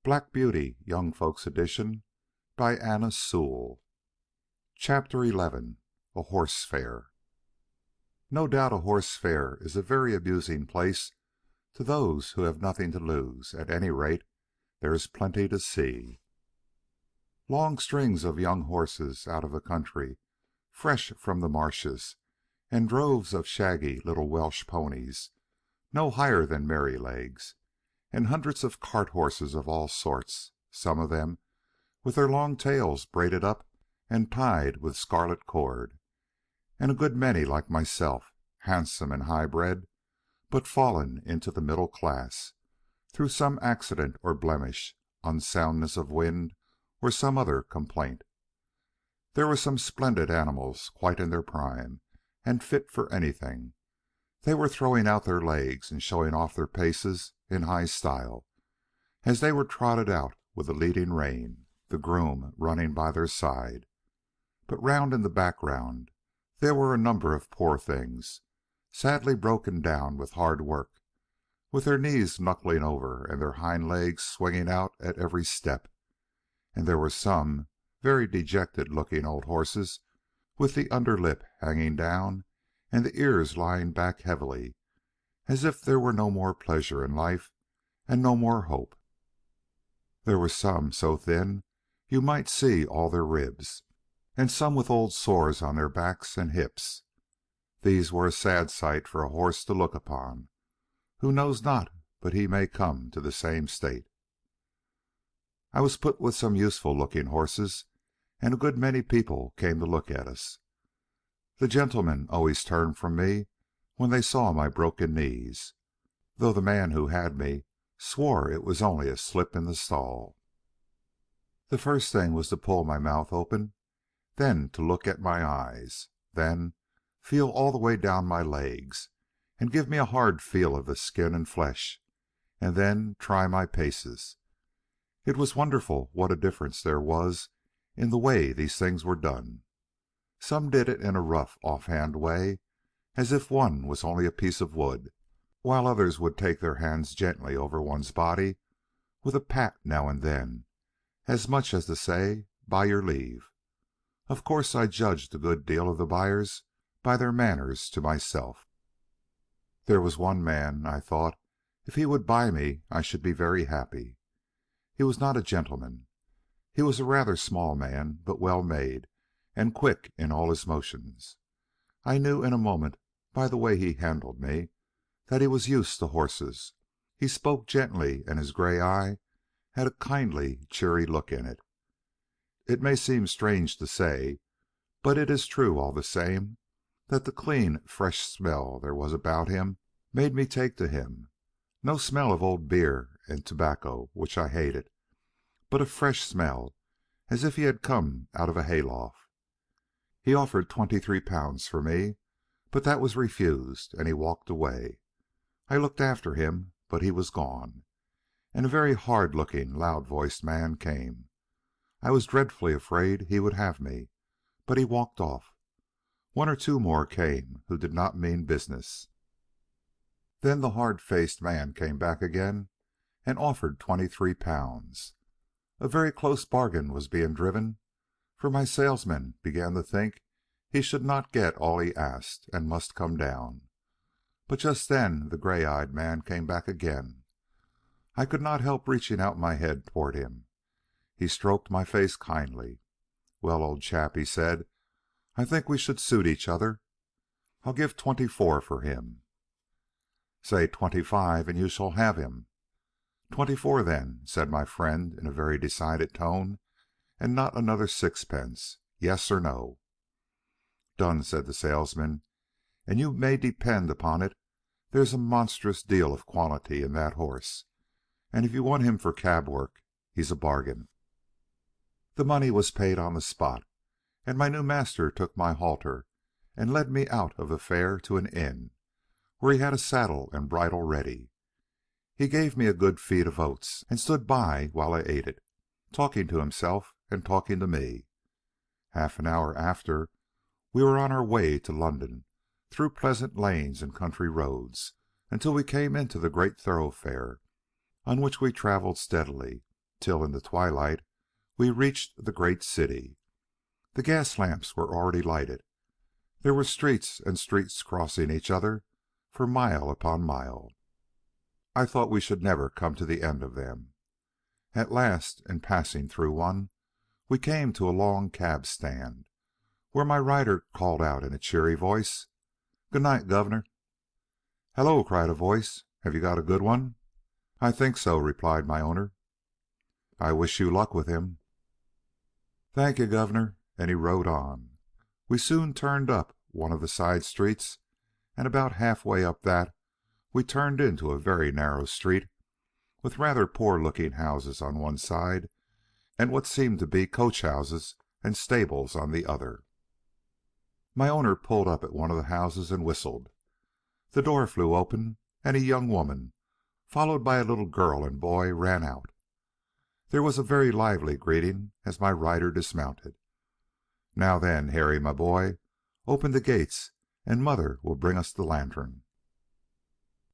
Black Beauty, Young Folks Edition, by Anna Sewell. Chapter 11. A Horse Fair. No doubt a horse fair is a very amusing place to those who have nothing to lose. At any rate, there is plenty to see. Long strings of young horses out of the country, fresh from the marshes, and droves of shaggy little Welsh ponies, no higher than Merrylegs, and hundreds of cart horses of all sorts, some of them with their long tails braided up and tied with scarlet cord, and a good many like myself, handsome and high-bred, but fallen into the middle class, through some accident or blemish, unsoundness of wind, or some other complaint. There were some splendid animals, quite in their prime, and fit for anything. They were throwing out their legs and showing off their paces in high style, as they were trotted out with the leading rein, the groom running by their side. But round in the background there were a number of poor things, sadly broken down with hard work, with their knees knuckling over and their hind legs swinging out at every step. And there were some very dejected-looking old horses, with the under lip hanging down and the ears lying back heavily, as if there were no more pleasure in life and no more hope. There were some so thin you might see all their ribs, and some with old sores on their backs and hips. These were a sad sight for a horse to look upon, who knows not but he may come to the same state. I was put with some useful-looking horses, and a good many people came to look at us. The gentlemen always turned from me when they saw my broken knees, though the man who had me swore it was only a slip in the stall. The first thing was to pull my mouth open, then to look at my eyes, then feel all the way down my legs, and give me a hard feel of the skin and flesh, and then try my paces. It was wonderful what a difference there was in the way these things were done. Some did it in a rough, offhand way, as if one was only a piece of wood, while others would take their hands gently over one's body, with a pat now and then, as much as to say, by your leave. Of course I judged a good deal of the buyers by their manners to myself. There was one man, I thought, if he would buy me, I should be very happy. He was not a gentleman. He was a rather small man, but well made, and quick in all his motions. I knew in a moment, by the way he handled me, that he was used to horses. He spoke gently, and his gray eye had a kindly, cheery look in it. It may seem strange to say, but it is true all the same, that the clean, fresh smell there was about him made me take to him. No smell of old beer and tobacco, which I hated, but a fresh smell, as if he had come out of a hayloft. He offered £23 for me, but that was refused, and he walked away. I looked after him, but he was gone, and a very hard-looking, loud-voiced man came. I was dreadfully afraid he would have me, but he walked off. One or two more came, who did not mean business. Then the hard-faced man came back again and offered £23. A very close bargain was being driven, for my salesman began to think he should not get all he asked, and must come down. But just then the gray-eyed man came back again. I could not help reaching out my head toward him. He stroked my face kindly. "Well, old chap," he said, "I think we should suit each other. I'll give 24 for him." "Say 25, and you shall have him." "24 then," said my friend in a very decided tone, "and not another sixpence. Yes or no?" "Done," said the salesman, "and you may depend upon it there's a monstrous deal of quality in that horse, and if you want him for cab work, he's a bargain." The money was paid on the spot, and my new master took my halter and led me out of the fair to an inn, where he had a saddle and bridle ready. He gave me a good feed of oats, and stood by while I ate it, talking to himself and talking to me. Half an hour after, we were on our way to London, through pleasant lanes and country roads, until we came into the great thoroughfare, on which we travelled steadily, till in the twilight we reached the great city. The gas lamps were already lighted. There were streets and streets crossing each other for mile upon mile. I thought we should never come to the end of them. At last, in passing through one, we came to a long cab stand, where my rider called out in a cheery voice, "Good night, Governor." "Hello!" cried a voice. "Have you got a good one?" "I think so," replied my owner. "I wish you luck with him." "Thank you, Governor," and he rode on. We soon turned up one of the side streets, and about halfway up that we turned into a very narrow street, with rather poor looking houses on one side, and what seemed to be coach houses and stables on the other. My owner pulled up at one of the houses and whistled. The door flew open, and a young woman, followed by a little girl and boy, ran out. There was a very lively greeting as my rider dismounted. "Now then, Harry, my boy, open the gates, and mother will bring us the lantern."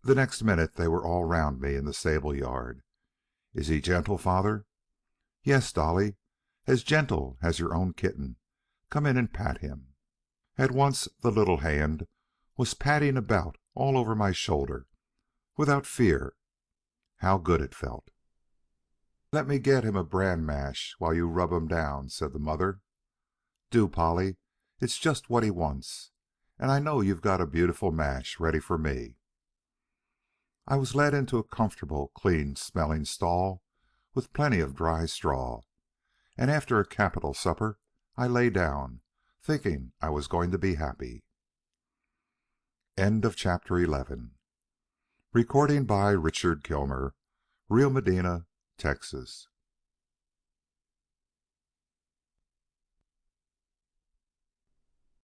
The next minute they were all round me in the stable yard. "Is he gentle, father?" "Yes, Dolly, as gentle as your own kitten. Come in and pat him." At once the little hand was patting about all over my shoulder, without fear. How good it felt! "Let me get him a bran mash while you rub him down," said the mother. "Do, Polly. It's just what he wants. And I know you've got a beautiful mash ready for me." I was led into a comfortable, clean smelling stall with plenty of dry straw, and after a capital supper I lay down, thinking I was going to be happy. End of chapter 11. Recording by Richard Kilmer, Rio Medina, Texas.